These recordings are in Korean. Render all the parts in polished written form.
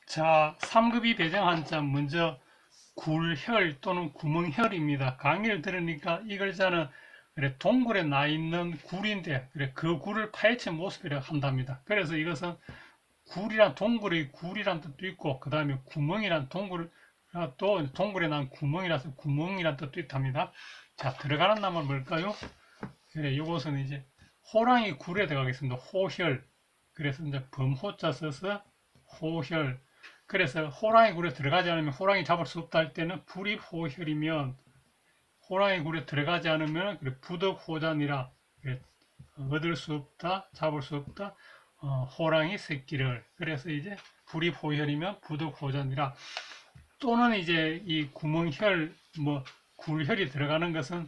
자, 3급이 배정한 자 먼저 굴혈 또는 구멍혈입니다. 강의를 들으니까 이 글자는 그래 동굴에 나 있는 굴인데 그래 그 굴을 파헤친 모습이라고 한답니다. 그래서 이것은 굴이란 동굴의 굴이란 뜻도 있고 그 다음에 구멍이란 동굴 또 동굴에 난 구멍이라서 구멍이란 뜻도 있답니다. 자, 들어가는 나무는 뭘까요? 그래 이것은 이제 호랑이 굴에 들어가겠습니다. 호혈. 그래서 이제 범호자 써서 호혈. 그래서 호랑이 굴에 들어가지 않으면 호랑이 잡을 수 없다 할 때는 불입호혈이면 호랑이 굴에 들어가지 않으면 그래 부득호잔이라 그래, 얻을 수 없다, 잡을 수 없다, 호랑이 새끼를. 그래서 이제 불입호혈이면 부득호잔이라. 또는 이제 이 구멍혈, 뭐 굴혈이 들어가는 것은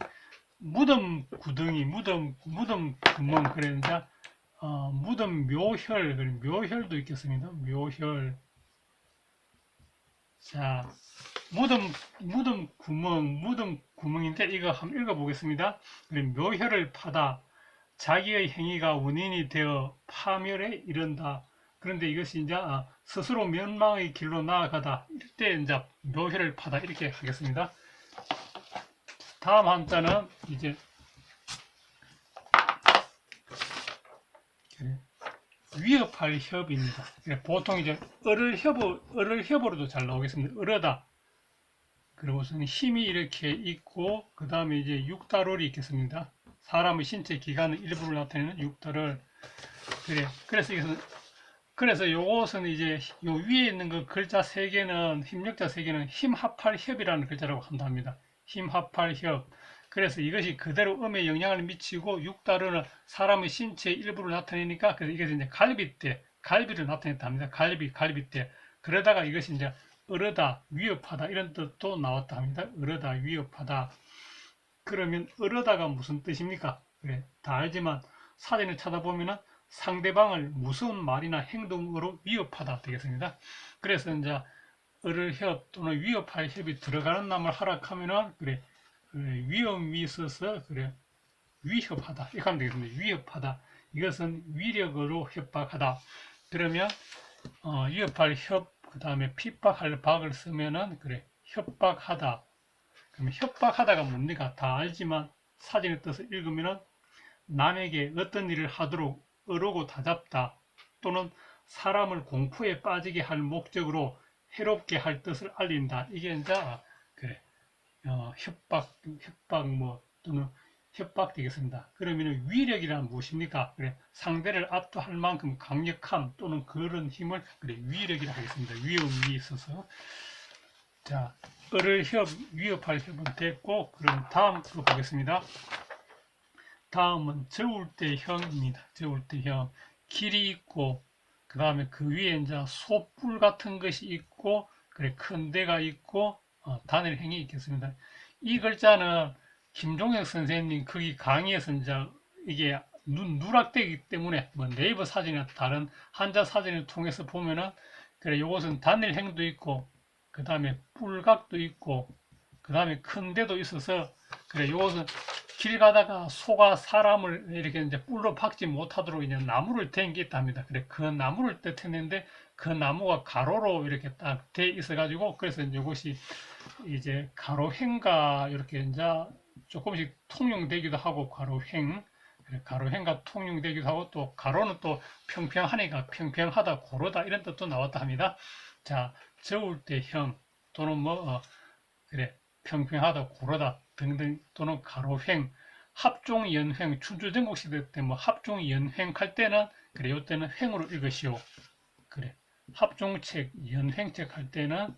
무덤 구덩이, 무덤 구멍, 그래 이제 무덤 묘혈, 묘혈도 있겠습니다. 묘혈. 자, 무덤 구멍인데 이거 한번 읽어보겠습니다. 묘혈을 파다. 자기의 행위가 원인이 되어 파멸에 이른다. 그런데 이것이 이제 스스로 멸망의 길로 나아가다. 이때 이제 묘혈을 파다 이렇게 하겠습니다. 다음 한자는 이제 위협할 협입니다. 보통 이제 을을 협으로도 잘 나오겠습니다. 을어다. 그리고서는 힘이 이렇게 있고 그 다음에 이제 육달월이 있겠습니다. 사람의 신체 기관의 일부를 나타내는 육달월. 그래서 요것은 이제 요 위에 있는 그 글자 세 개는 힘력자 세 개는 힘합할 협이라는 글자라고 한답니다. 힘합할 협. 그래서 이것이 그대로 음에 영향을 미치고 육달월은 사람의 신체의 일부를 나타내니까 그래서 이것이 이제 갈비를 나타냈답니다. 갈비때. 그러다가 이것이 이제 어르다, 위협하다 이런 뜻도 나왔다 합니다. 어르다, 위협하다. 그러면 어르다가 무슨 뜻입니까? 그래, 다 알지만 사전을 찾아보면은 상대방을 무서운 말이나 행동으로 위협하다 되겠습니다. 그래서 이제 어를협 또는 위협할 협이 들어가는 남을 하락하면은 그래 위험이 있어서 그래 위협하다 이렇게 하면 되겠습니다. 위협하다. 이것은 위력으로 협박하다. 그러면 위협할 협, 그 다음에 핍박할 박을 쓰면은 그래 협박하다. 그러면 협박하다가 뭡니까? 다 알지만 사전의 뜻을 읽으면은 남에게 어떤 일을 하도록 어르고 다잡다 또는 사람을 공포에 빠지게 할 목적으로 해롭게 할 뜻을 알린다. 이게 이제 그래 협박 뭐 또는 협박 되겠습니다. 그러면 위력이란 무엇입니까? 그래 상대를 압도할 만큼 강력함 또는 그런 힘을 그래 위력이라 하겠습니다. 위험이 있어서. 자, 을을 위협할 협은 됐고, 그럼 다음 거 보겠습니다. 다음은 저울 때 형입니다. 저울 때 형. 길이 있고, 그 다음에 그 위에 이제 소뿔 같은 것이 있고, 그래, 큰 데가 있고, 단일행이 있겠습니다. 이 글자는 김종혁 선생님 거기 강의에서 이제 이게 누락되기 때문에 뭐 네이버 사진이나 다른 한자 사진을 통해서 보면은 그래 요것은 단일행도 있고 그 다음에 뿔각도 있고 그 다음에 큰 데도 있어서 그래 요것은 길 가다가 소가 사람을 이렇게 이제 뿔로 박지 못하도록 이제 나무를 댄 게 있답니다. 그래 그 나무를 뜻했는데 그 나무가 가로로 이렇게 딱 돼 있어 가지고 그래서 이것이 이제 가로행가 이렇게 이제 조금씩 통용되기도 하고 가로행 가로행가 통용되기도 하고 또 가로는 또 평평하니까 평평하다 고르다 이런 뜻도 나왔다 합니다. 자 저울 때 형 또는 뭐 그래 평평하다 고르다 등등 또는 가로행 합종연횡 춘추전국 시대 때 뭐 합종연횡 할 때는 그래 요때는 횡으로 읽으시오. 그래 합종책 연횡책 할 때는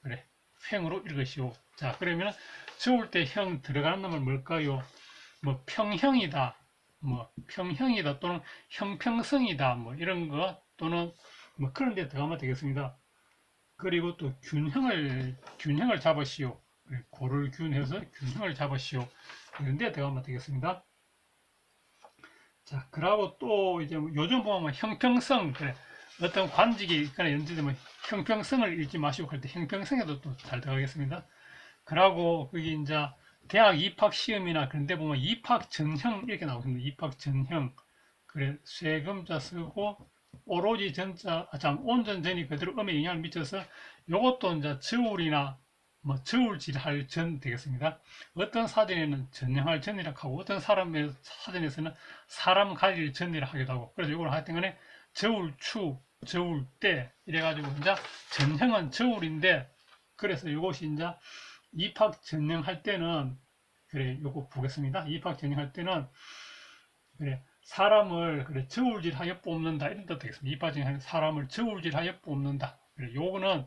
그래 횡으로 읽으시오. 자 그러면 저울 때 형 들어가는 놈은 뭘까요? 뭐 평형이다 뭐 평형이다 또는 형평성이다 뭐 이런 거 또는 뭐 그런 데 들어가면 되겠습니다. 그리고 또 균형을 잡으시오. 고를 균해서 균형을 잡으시오. 이런 데 들어가면 되겠습니다. 자, 그러고 또 이제 요즘 보면 형평성, 그래. 어떤 관직이 있거나 연주되면 형평성을 읽지 마시고 할 때 형평성에도 또 잘 들어가겠습니다. 그러고 거기 이제 대학 입학 시험이나 그런 데 보면 입학 전형 이렇게 나오거든요. 입학 전형. 그래, 쇠금자 쓰고 오로지 전자, 온전전이 그대로 음에 영향을 미쳐서 요것도 이제 저울이나 뭐 저울질 할 전 되겠습니다. 어떤 사전에는 전형할 전이라고 하고 어떤 사람의 사전에서는 사람 가릴 전이라 하기도 하고 그래서 이걸 하여튼 간에 저울추, 저울대 이래가지고 이제 전형은 저울인데 그래서 이것이 이제 입학 전형할 때는 그래 요거 보겠습니다. 입학 전형할 때는 그래 사람을 그래 저울질하여 뽑는다 이런 뜻 되겠습니다. 입학 전형할 때 사람을 저울질하여 뽑는다. 그래 요거는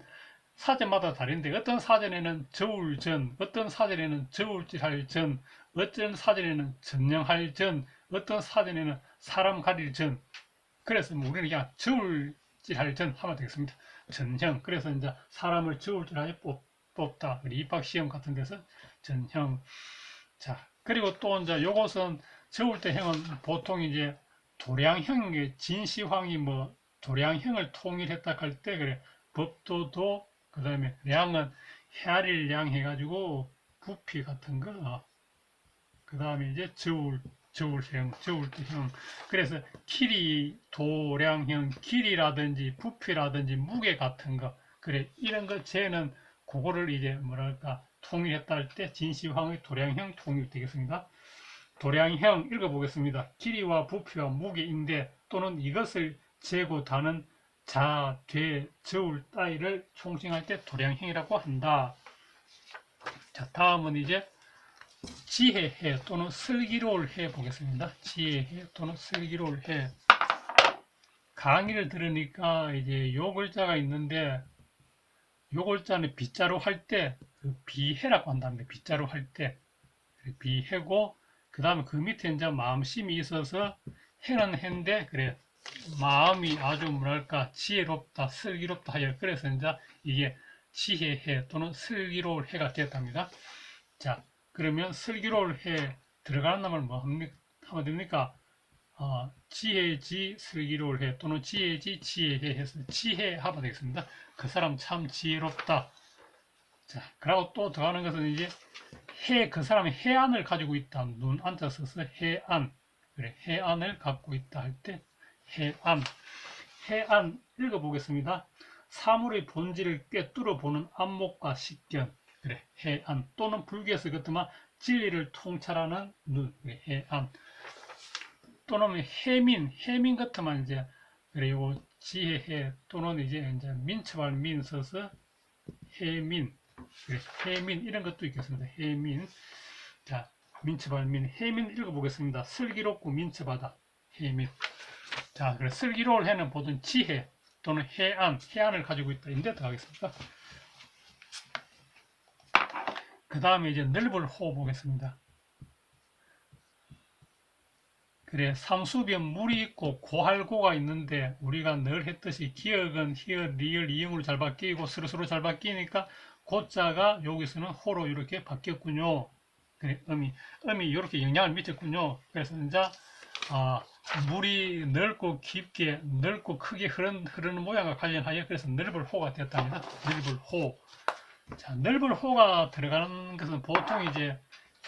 사전마다 다른데 어떤 사전에는 저울전, 어떤 사전에는 저울질할 전, 어떤 사전에는 전령할 전, 어떤 사전에는 사람 가릴 전. 그래서 뭐 우리는 그냥 저울질할 전 하면 되겠습니다. 전형. 그래서 이제 사람을 저울질하여 뽑다. 입학 시험 같은 데서 전형. 자, 그리고 또 이제 요것은 저울대형은 보통 이제 도량형의 진시황이 뭐 도량형을 통일했다 할 때 그래 법도도 그 다음에 량은 헤아릴 량 해가지고 부피 같은 거, 그 다음에 이제 저울형, 저울대형. 그래서 길이, 도량형, 길이라든지 부피라든지 무게 같은 거, 그래, 이런 거 쟤는 그거를 이제 뭐랄까, 통일했다 할 때 진시황의 도량형 통일되겠습니다. 도량형 읽어보겠습니다. 길이와 부피와 무게인데 또는 이것을 재고 다는 자, 되, 저울 따위를 총칭할 때 도량형이라고 한다. 자, 다음은 이제 지혜해 또는 슬기로울 해 보겠습니다. 지혜해 또는 슬기로울 해. 강의를 들으니까 이제 요 글자가 있는데 요 글자는 빗자루 할 때 그 비해라고 한답니다. 빗자루 할 때 비해고 그 다음에 그 밑에 이제 마음심이 있어서 해는 해인데 그래 마음이 아주 뭐랄까 지혜롭다 슬기롭다 하여 그래서 이제 이게 지혜해 또는 슬기로울 해가 되었답니다. 자 그러면 슬기로울 해 들어가는 놈을 뭐 하면 됩니까? 지혜지 슬기로울 해 또는 지혜지 지혜해 해서 지혜 하면 되겠습니다. 그 사람 참 지혜롭다. 자 그리고 또 더하는 것은 이제 그 사람이 해안을 가지고 있다. 눈 앉아 서서 해안. 그래, 해안을 갖고 있다 할 때 해안. 해안 읽어보겠습니다. 사물의 본질을 꿰뚫어 보는 안목과 식견. 그래, 해안. 또는 불교에서 그렇지만 진리를 통찰하는 눈. 그래, 해안. 또는 해민 같으면 이제 그래, 요 지혜해 또는 이제 민첩할 민 써서 해민. 그래, 해민 이런 것도 있겠습니다. 해민. 자, 민첩할민, 해민 읽어보겠습니다. 슬기롭고 민첩하다. 해민. 자, 그래 슬기로울 해는 보통 지혜 또는 해안을 가지고 있다. 인데 들어가겠습니다. 그 다음에 이제 넓을 호 보겠습니다. 그래, 삼수변 물이 있고 고할고가 있는데 우리가 늘 했듯이 기역은 히읗, 리을, 이응으로 잘 바뀌고 스르스로 잘 바뀌니까 고자가 여기서는 호로 이렇게 바뀌었군요. 그래, 음이 이렇게 영향을 미쳤군요. 그래서 이제 물이 넓고 깊게 넓고 크게 흐르는 모양과 관련하여 그래서 넓을 호가 되었답니다. 넓을 호. 자, 넓을 호가 들어가는 것은 보통 이제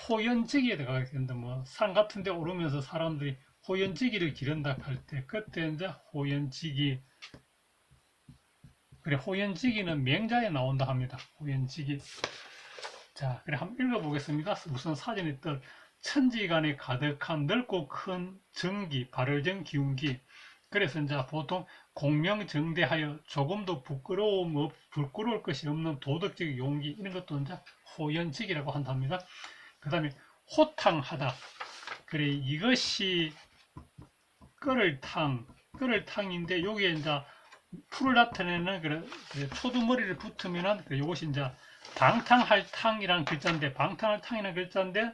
호연지기에 들어가겠는데 뭐 산 같은 데 오르면서 사람들이 호연지기를 기른다 할 때 그때 이제 호연지기. 그래, 호연지기는 맹자에 나온다 합니다. 호연지기. 자, 그래 한번 읽어보겠습니다. 우선 사전에 뜻 천지간에 가득한 넓고 큰 정기, 발을정 기운기. 그래서 이제 보통 공명정대하여 조금도 부끄러울 것이 없는 도덕적 용기 이런 것도 이제 호연직이라고 한답니다. 그 다음에 호탕하다. 그래 이것이 끓을탕인데 여기에 이제 풀을 나타내는 그래 초두머리를 붙으면은 그래 이것이 이제 방탕할 탕이라는 글자인데 방탕할 탕이라는 글자인데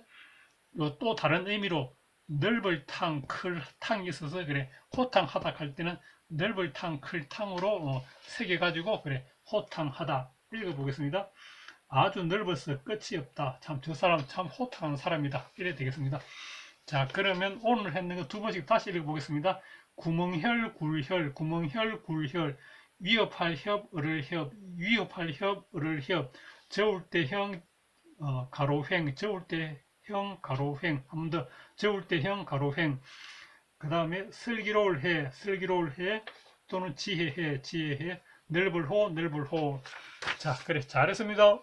또 다른 의미로 넓을 탕, 클 탕이 있어서 그래 호탕하다 할 때는 넓을 탕, 클 탕으로 새겨가지고 그래 호탕하다 읽어보겠습니다. 아주 넓어서 끝이 없다. 참 저 사람 참 호탕한 사람이다. 이래 되겠습니다. 자 그러면 오늘 했는 거 두 번씩 다시 읽어보겠습니다. 구멍혈, 굴혈, 위협할 협, 을을 협, 위협할 협, 을을 협, 저울대형, 가로횡, 저울대형, 가로횡, 한 번 더, 저울대형, 가로횡, 그 다음에 슬기로울 해, 또는 지혜해, 지혜해. 넓을 호, 넓을 호. 자, 그래. 잘했습니다.